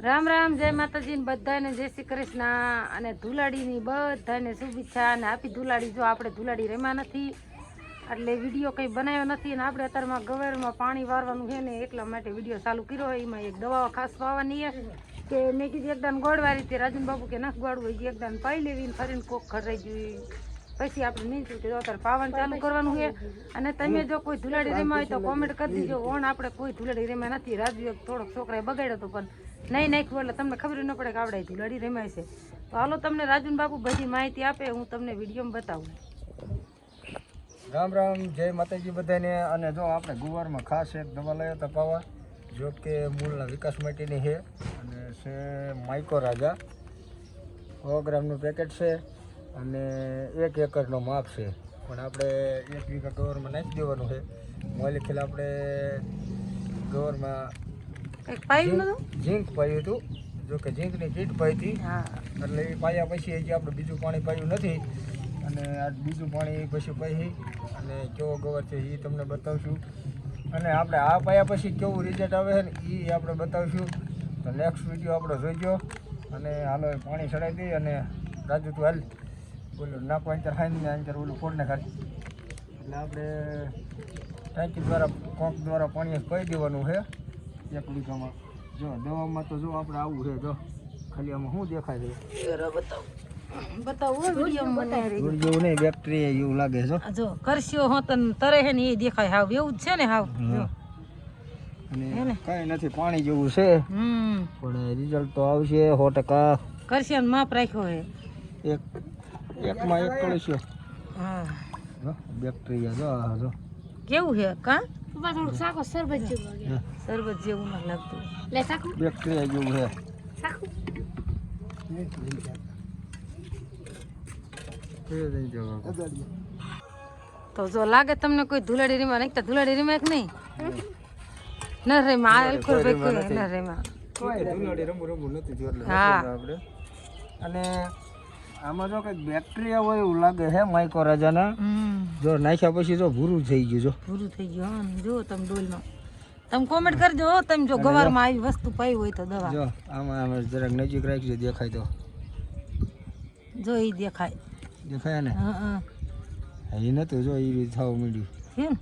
રામ રામ, જય માતાજી ને બધાને જય શ્રી કૃષ્ણ અને ધુલાડીની બધાને શુભેચ્છા અને આપી ધુલાડી. જો આપણે ધુલાડી રમ્યા નથી એટલે વિડીયો કંઈ બનાવ્યો નથી અને આપણે અત્યારમાં ગવેરમાં પાણી વારવાનું છે ને એટલા માટે વિડીયો ચાલુ કર્યો હોય. એમાં એક દવાઓ ખાસ પાવાની છે કે મેં કીધું એકદાન ગોળવારી તે રાજન બાબુ કે નાખ ગોળવું હોય એકદાન પાઈ લેવી ને ફરીને કોક ખરાઈ ગયું પછી આપણે નહીં કે અત્યારે પાવાનું ચાલુ કરવાનું છે. અને તમે જો કોઈ ધુલાડી રમ્યા હોય તો કોમેન્ટ કરી દીજો. ઓણ આપણે કોઈ ધુલાડી રમ્યા નથી. રાજુ એક થોડોક છોકરાએ બગાડ્યો હતો પણ નહીં નાખ્યું એટલે તમને ખબર ન પડે કે આપણે ધુલાડી રમાય છે. તો હાલો તમને રાજુન બાપુ બધી માહિતી આપે, હું તમને વિડીયોમાં બતાવું. રામ રામ, જય માતાજી બધાને. અને જો આપણે ગુવારમાં ખાસ એક દવા લાવ્યા હતા પાવા, જો કે મૂળના વિકાસ માટેની છે અને છે માઇકો રાજા. 100 ગ્રામનું પેકેટ છે અને 1 એકરનો માપ છે. પણ આપણે 1 વીઘા ગવરમાં નાખી દેવાનું છે. મોલેખેલ આપણે ગવરમાં ઝીંક પાયું હતું, જો કે ઝીંકની કીટ પાઈ હતી એટલે એ પાયા પછી હજી આપણે બીજું પાણી પાયું નથી. અને આ બીજું પાણી પછી પાઈ અને કેવો ગવર છે એ તમને બતાવશું. અને આપણે આ પાયા પછી કેવું રિઝલ્ટ આવે છે ને એ આપણે બતાવશું. તો નેક્સ્ટ વિડીયો આપણે જોઈજો. અને હાલો પાણી ચડાવી દઈએ અને રાજુ તું હાલ બોલું નાખો અંતર ખાઈને અંતર ઓલું ફોડને ખાલી એટલે આપણે ટાંકી દ્વારા કોંક દ્વારા પાણી પાઈ દેવાનું છે 1 વીઘામાં. જો દવામાં તો જો આપણે આવું છે, જો ખાલી આમાં શું દેખાય છે બતાવું જેવું નહીં, બેક્ટેરિયા એવું લાગે છે. જો કરશીઓ હોતન તરે છે ને એ દેખાય હાવ એવું જ છે ને હાવ. અને કઈ નથી, પાણી જેવું છે પણ રિઝલ્ટ તો આવશે 100%. કરશીઓ માપ રાખ્યો છે એકમાં 1 કળશીઓ. હા બેક્ટેરિયા જો આ જો કેવું છે કા થોડું સાકો શરબત જેવું શરબત જેવું ન લાગતું લે સાકો બેક્ટેરિયા જેવું છે સાકો. તો જો લાગે તમને કોઈ ધુલાડી રીમાં નહીં, ધુલાડી રીમાં એક નહીં ન રેમાં આ અલખોર ભાઈ ન રેમાં કોઈ ધુલાડી રમવું નથી એટલે આપણે. અને આમાં જો કંઈક બેક્ટેરિયા હોય એવું લાગે છે માઇકો રાજાના. જો નાખ્યા પછી જો ભૂરું થઈ ગયું, જો ભૂરું થઈ ગયું. હા જો તમે ડોલમાં તમે કોમેન્ટ કરજો તમે જો ગવારમાં આવી વસ્તુ પાઈ હોય તો દવા. જો આમાં જરાક નજીક રાખજો દેખાય તો જો એ દેખાય દેખાય ને. હા એ નતું જો એ રીતે થવા માંડ્યું કેમ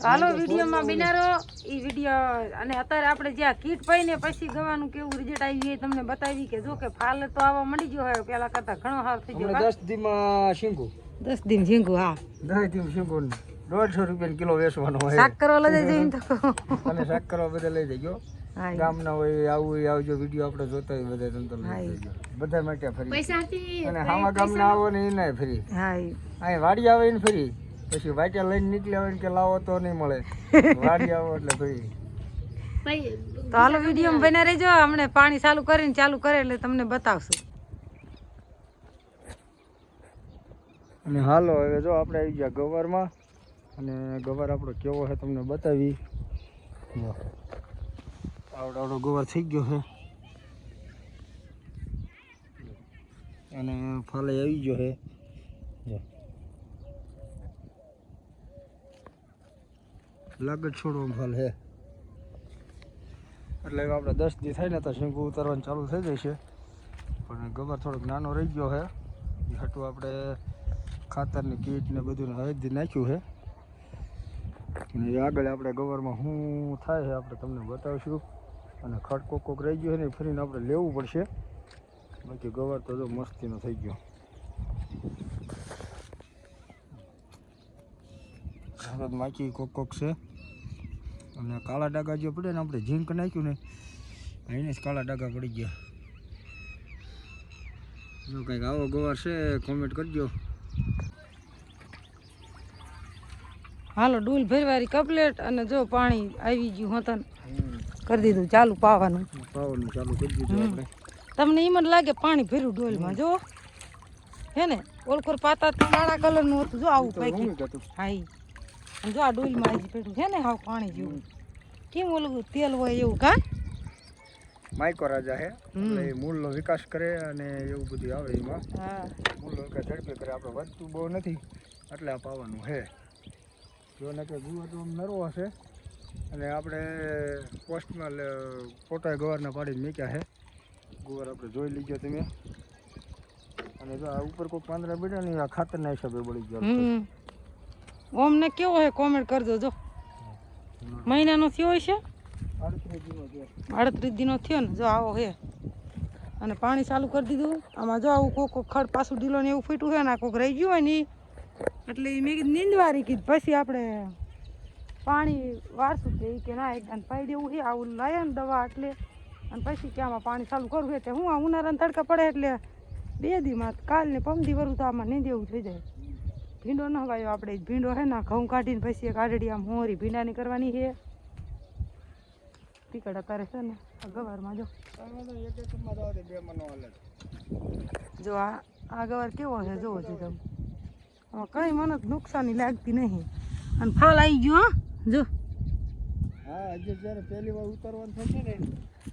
હાલો વિડીયોમાં બિનારો એ વિડીયો. અને અત્યારે આપણે જ્યાં કીટ પાઈને પછી ગવાનું કેવું રિઝલ્ટ આવી એ તમને બતાવી કે જો કે ફાલ તો આવવા મળી ગયો હોય પેલા કરતા ઘણો સારો થઈ ગયો. 10 દીમાં શીંગું 10 દિન ઝીંગું. હા 10 દીમ શીંગું 150 રૂપિયા કિલો વેચવાનો હોય. શાક કરવા લઈ જઈએ તો અને શાક કરવા બધા લઈ જજો. ગામના હોય આવું હોય આવજો. વિડીયો આપણે જોતા હોય બધા તંત્ર લઈ જજો બધા માટે ફરી. અને હામા ગામના આવો ને એને ફરી. હા અહીં વાડી આવે ને ફરી. પછી વાટ્યા લઈને નીકળ્યા હોય કે લાવો તો નહીં મળે. વાડી આવો એટલે ફરી. તો હાલો વિડીયોમાં બના રહેજો. હમણે પાણી ચાલુ કરીને ચાલુ કરે એટલે તમને બતાવશું. અને હાલો હવે જો આપણે આવી ગયા ગવારમાં. અને ગવાર આપણો કેવો છે તમને બતાવી. આવડો ગવાર થઈ ગયો છે અને ફાલે આવી ગયો છે. લાગે છોડવો ફાલ છે એટલે આપણે 10 દી થાય ને તો શીંગું ઉતારવાનું ચાલુ થઈ જશે. પણ ગવાર થોડોક નાનો રહી ગયો છે એ હાટું આપણે ખાતરની કીટ ને બધું હળદી નાખ્યું છે. અને આગળ આપણે ગવારમાં શું થાય છે આપણે તમને બતાવીશું. અને ખડકો કોક રહી ગયો છે ને ફરીને આપણે લેવું પડશે. બાકી ગવાર તો જો મસ્તીનો થઈ ગયો. માખી કોક છે. અને કાળા ડાઘા જે પડે ને આપણે ઝીંક નાખ્યું ને એને જ કાળા ડાઘા પડી ગયા. જો કંઈક આવો ગવાર છે કોમેન્ટ કરજો. હાલો ડૂલ ભરવારી કમ્પ્લેટ. અને જો પાણી આવી ગયું હોતન કરી દીધું ચાલુ પાવાનું ચાલુ કરી દીધું આપણે. તમને એમ જ લાગે પાણી ભર્યું ડોલમાં જો હે ને. ઓળખોર પાતા કાળા કલરનું હતું જો આવું પાકી. હા જો આ ડોલમાં આવી પેટું છે ને હાવ પાણી જેવું. કેમ ઓલું તેલ હોય એવું કા માઇકો રાજા છે એટલે મૂળનો વિકાસ કરે અને એવું બધું આવે એમાં. મૂળનો વિકાસ ઝડપી કરે. આપણે વધતું બહુ નથી એટલે આ પાવાનું છે. જો ને કે ગુવાર તો નરવો હશે અને આપણે પોસ્ટમાં ફોટા ગવારના પાડીને મૂક્યા છે ગુવાર આપણે જોઈ લીધો તમે અને જો આ ઉપર કોઈ પાંદડા બેઠા ને આ ખાતરના હિસાબે બળી ગયા ઓમને કેવો હે કોમેન્ટ કરજો જો મહિનાનો થયો હશે 38 દિનો થયો ને જો આવો હે અને પાણી ચાલુ કરી દીધું આમાં જો આવું કોક ખડ પાછું ઢીલો ને એવું ફૂટ્યું છે ને કોક રહી ગયું હોય ને એટલે મેં કીધું નીંદવારી કીધું પછી આપણે પાણી વારશું કે ના એક દાન પાઈ દેવું છે આવું લાયા ને દવા એટલે અને પછી કે આમાં પાણી ચાલુ કરવું એટલે હું આ ઉનાળાના તડકા પડે એટલે 2 દીમાં કાલ ને પમદી વરું તો આમાં નીંદ એવું થઈ જાય ભીંડો ન વાયો આપણે ભીંડો છે ને ઘઉં કાઢીને પછી એક આડડી આમ હોરી ભીંડાની કરવાની છે ટીકડ અત્યારે છે ને આ ગવારમાં જો જો આ ગવાર કેવો છે જોવો છો તમે આમાં કંઈ મને નુકસાની લાગતી નહીં અને ફળ આવી ગયો જો હા આજે જ્યારે પહેલી વાર ઉતારવાનું થશે ને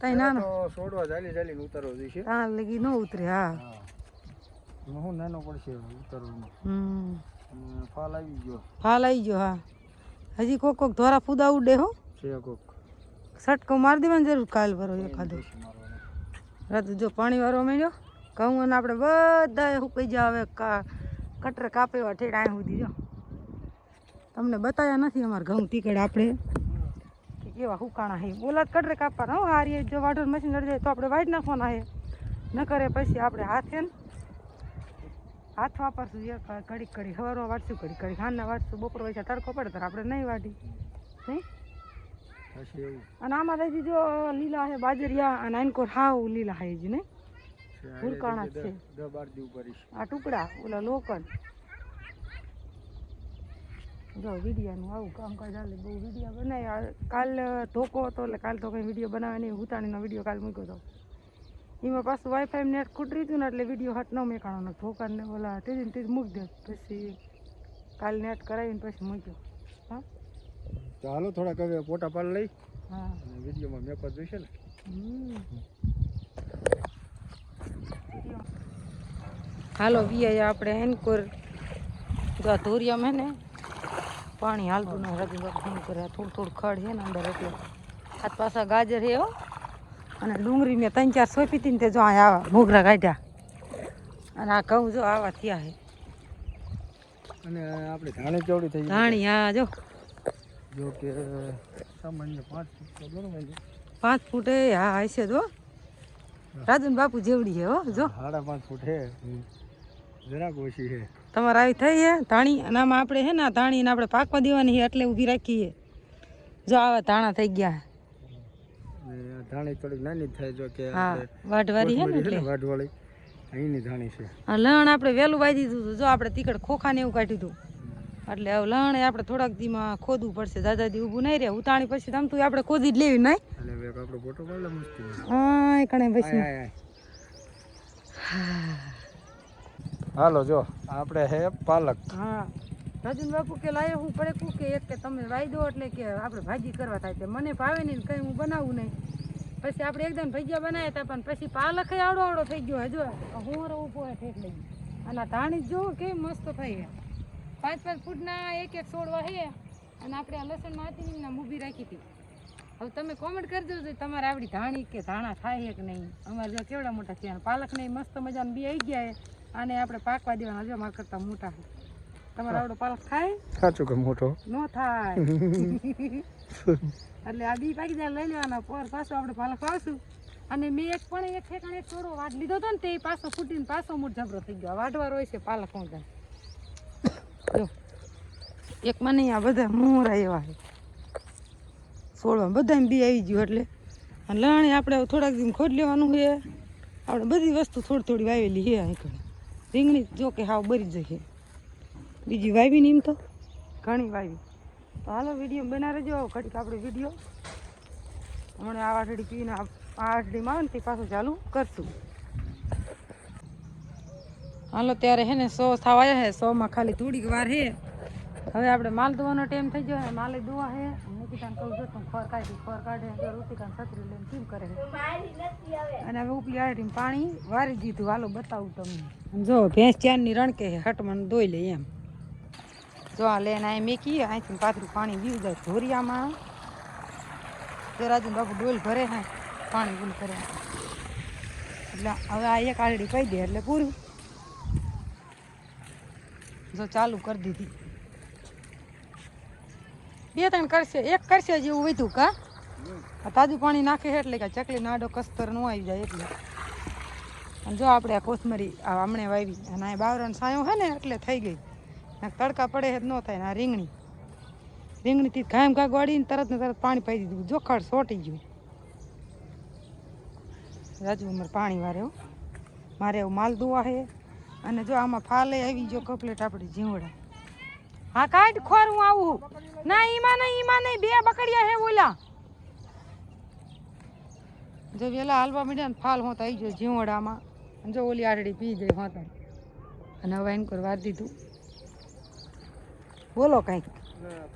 તઈ નાનો તો છોડવા ચાલીને ઉતારવો જોઈશે ત્યાં લગી ન ઉતરે હા હું નાનો પડશે ઉતારવાનું ફાલ આવી ગયો હા હજી કોક ધોરા ફૂદા ઉડે હો છે કોક સટકો મારી દેવાની જરૂર કાલ ભરો એખાદો રાત જો પાણી વાળો મેળ્યો ઘઉં અને આપણે બધા સુકાઈ જાય હવે કટરે કાપેવા ઠેડા અહીં સુધી જો તમને બતાવ્યા નથી અમારે ઘઉં તીકડ આપણે કે કેવા હુકાણા છે બોલા કટરે કાપવાના હો હારી જો વાઢોર મશીન લડી જાય તો આપણે વાઢી નાખવાના છે ન કરે પછી આપણે હાથે ને હાથ વાપરશું ઘડી હવારમાં વાટશું ઘડી ખાંડના વાટશું બપોર વચ્ચે તડકો પડે તો આપણે નહીં વાટી નહીં અને આમાં હજી જો લીલા છે બાજરિયા અને આનકોર હાવ લીલા છે હજી નહીં ફૂલકાણા જ છે આ ટુકડા ઓલા લોકલ જો વિડીયાનું આવું કામકાજ હાલે બહુ વિડીયો બનાવ્યા કાલ ધોકો હતો એટલે કાલ તો કંઈ વિડીયો બનાવે નહીં ઉતાણીનો વિડીયો કાલ મૂક્યો હતો એમાં પાછું વાઈફાઈ નેટ ખૂટરી હતું ને એટલે વિડીયો હટ ન મેકાણો ધોકાને ઓલા તે મૂકી દે પછી કાલ નેટ કરાવીને પછી મૂક્યો હા ચાલો થોડાક હવે ફોટા પાડ લઈ હા વિડીયોમાં મેકવા જોઈશે ને હાલો વી આપણે એનકોર જો ધોરિયામાં ને પાણી હાલતું ને રજુ ફોન કરે થોડું ખડ છે ને અંદર એટલે હાથ પાછા ગાજર છે હો અને ડુંગળી મેં 3-4 સોંપી હતી ને તે જો આ આવા મોગરા કાઢ્યા અને આ ઘઉં જો આવા થયા છે અને આપણે ધાણી કેવડી થઈ ધાણી હા જો કે સામાન્ય 5 ફૂટ બરોબર 5 ફૂટ હા હશે જો રાજન બાપુ જેવડી છે હો જો 5.5 ફૂટ છે જરાક ઓછી છે તમારે આવી થઈ છે ધાણી અને આમાં આપણે છે ને ધાણી ને આપણે પાકવા દેવાની છે એટલે ઊભી રાખીએ જો આવા ધાણા થઈ ગયા ધાણી થોડીક નાની થાય જો કે હા વાઢવારી છે ને એટલે વાઢવાળી અહીંની ધાણી છે લણ આપણે વહેલું વાઈ દીધું હતું જો આપણે તીકડ ખોખા ને એવું કાઢ્યું હતું એટલે હવે લણ આપણે થોડાક દીમાં ખોદવું પડશે દાદા દી ઊભું નહીં રહે ઉતાણી પછી તમ તું આપણે ખોદી જ લેવી નહીં એટલે આપણો ફોટો પાડે મસ્તી હા કણે પછી હાલો જો આપણે હે પાલક હા રાજન બાપુ કે લાયો હું પડે કું કે એક કે તમે વાઈ દો એટલે કે આપણે ભાજી કરવા થાય મને ભાવે નહીં કંઈ હું બનાવું નહીં પછી આપણે એકદમ ભજીયા બનાવ્યા હતા પણ પછી પાલક આવડો થઈ ગયો હજુ હોરો ઊભો ઠેક લઈ અને ધાણી જો કેવી મસ્ત થઈ છે 5-5 ફૂટના એક છોડવા છે અને આપણે આ લસણમાં હતી ને ઊભી રાખી હતી હવે તમે કોમેન્ટ કરજો કે તમારે આવડી ધાણી કે ધાણા થાય કે નહીં અમારે જો કેવડા મોટા છે અને પાલક ને મસ્ત મજાના બી આવી ગયા આને આપણે પાકવા દેવાના જો મારા કરતા મોટા છે તમારે આવડો પાલક થાય સાચું કે મોટો ન થાય એટલે આ બી પાકી જાય લઈ લેવાના પર પાછો આપણે પાલક વાવશું અને મેં એક ઠેકાણે થોડો વાટ લીધો હતો ને તે પાછો ફૂટીને પાછો મૂળ જબરો થઈ ગયો વાટવાર હોય છે પાલક હું જો એક મને આ બધા મોરા એવા છે છોડવા બધા બી આવી ગયું એટલે અને લણી આપણે થોડાક દિન ખોદ લેવાનું છે આપણે બધી વસ્તુ થોડી વાવેલી છે અહીં રીંગણી જો કે હાવ બરી જશે બીજી વાવી ને એમ તો ઘણી વાવી તો હાલો વિડીયો બના રહેજો ઘડીક આપણે વિડીયો હમણાં આ વાટડી પીને આ વાટડીમાં આવે ને તે પાછું ચાલુ કરશું હાલો ત્યારે હે ને 100 થવા આવ્યા છે 100માં ખાલી થોડીક વાર છે હવે આપણે માલ ધોવાનો ટાઈમ થઈ ગયો માલે ધોવા છે મૂકીતાને કહું જો તમે ખોર કાઢે જો રૂતિકાને છત્રી લઈને કેમ કરે અને હવે ઉપલી આડીને પાણી વારી દીધું હાલો બતાવું તમને જો ભેંસ ચારની રણકે છે હટમાં ધોઈ લે એમ જો આ લેન અહીં મેકી અહીંથી પાથરું પાણી વીવ જાય ધોરિયામાં તે રાજુ બાપુ ડોલ ભરે હે પાણી પૂરું કરે એટલે હવે આ એક આલડી કહી દે એટલે પૂરું જો ચાલુ કરી દીધી 2-3 કરશે એક કરશે જેવું વધ્યું કા આ તાજું પાણી નાખે છે એટલે કે ચકલી નાડો કસ્તર ન આવી જાય એટલે અને જો આપણે આ કોથમરી આ હમણે વાવી અને આ બાવરણ સાયો છે ને એટલે થઈ ગઈ તડકા પડે જ ન થાય ને આ રીંગણીથી ઘામ ઘા ગોળીને તરત ને તરત પાણી પાઈ દીધું જોખડ સોટી ગયું રાજુ અમારે પાણી વારે મારે એવું માલ દુવા છે અને જો આમાં ફાલે આવી જો કપલેટ આપણી જીવડા હા કાઢ ખોર હું આવું ના ઈમાં નહીં 2 બકડિયા હે ઓલા જો વેલા હાલવા મીડ્યા ને ફાલ હોતા આવી ગયો જીવડામાં જો ઓલી આરડી પી ગઈ હોતા અને હવે એને કોઈ વાર દીધું બોલો કંઈક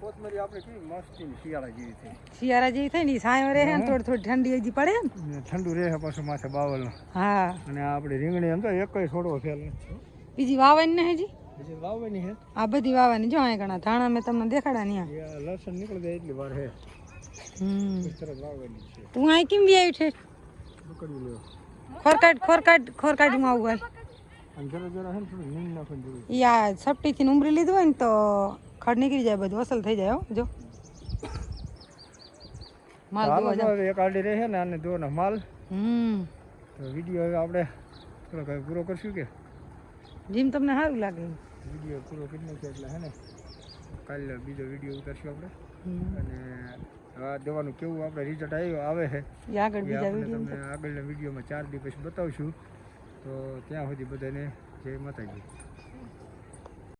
કોથમરી આપણે કેવી મસ્તી શિયાળા જેવી થઈ ને સાયો રહે ને થોડી ઠંડી હજી પડે ને ઠંડુ રહે પાછું માથે બાવલ હા અને આપણે રીંગણી એમ તો એકય છોડવો ફેલ નથી બીજી વાવવાની ને હજી બીજી વાવવાની હે આ બધી વાવવાની જો આ ઘણા ધાણા મેં તમને દેખાડા નહીં લસણ નીકળી જાય એટલી વાર હે તરત વાવવાની છે તું અહીં કેમ બી આવી છે પકડી લ્યો ખોરકાડ હું આવું અને જરા જરા હે ને થોડું નીમ નાખવાની જરૂર યા સપટીથી ઉમરી લીધું હોય ને તો ખડ નીકળી જાય બધું અસલ થઈ જાય હો જો માલ દોવા જાવ એક આડી રહે ને આને દોનો માલ તો વિડિયો હવે આપણે થોડો કઈ પૂરો કરશું કે જીમ તમને સારું લાગે વિડિયો પૂરો કરી નાખ્યો એટલે હે ને કાલે બીજો વિડિયો ઉતારશું આપણે અને આ દવાનું કેવું આપણે રિઝલ્ટ આવે છે આગળ બીજા વિડિયો તમને આગળના વિડિયોમાં 4 દી પછી બતાવશું તો ત્યાં સુધી બધાને જય માતાજી.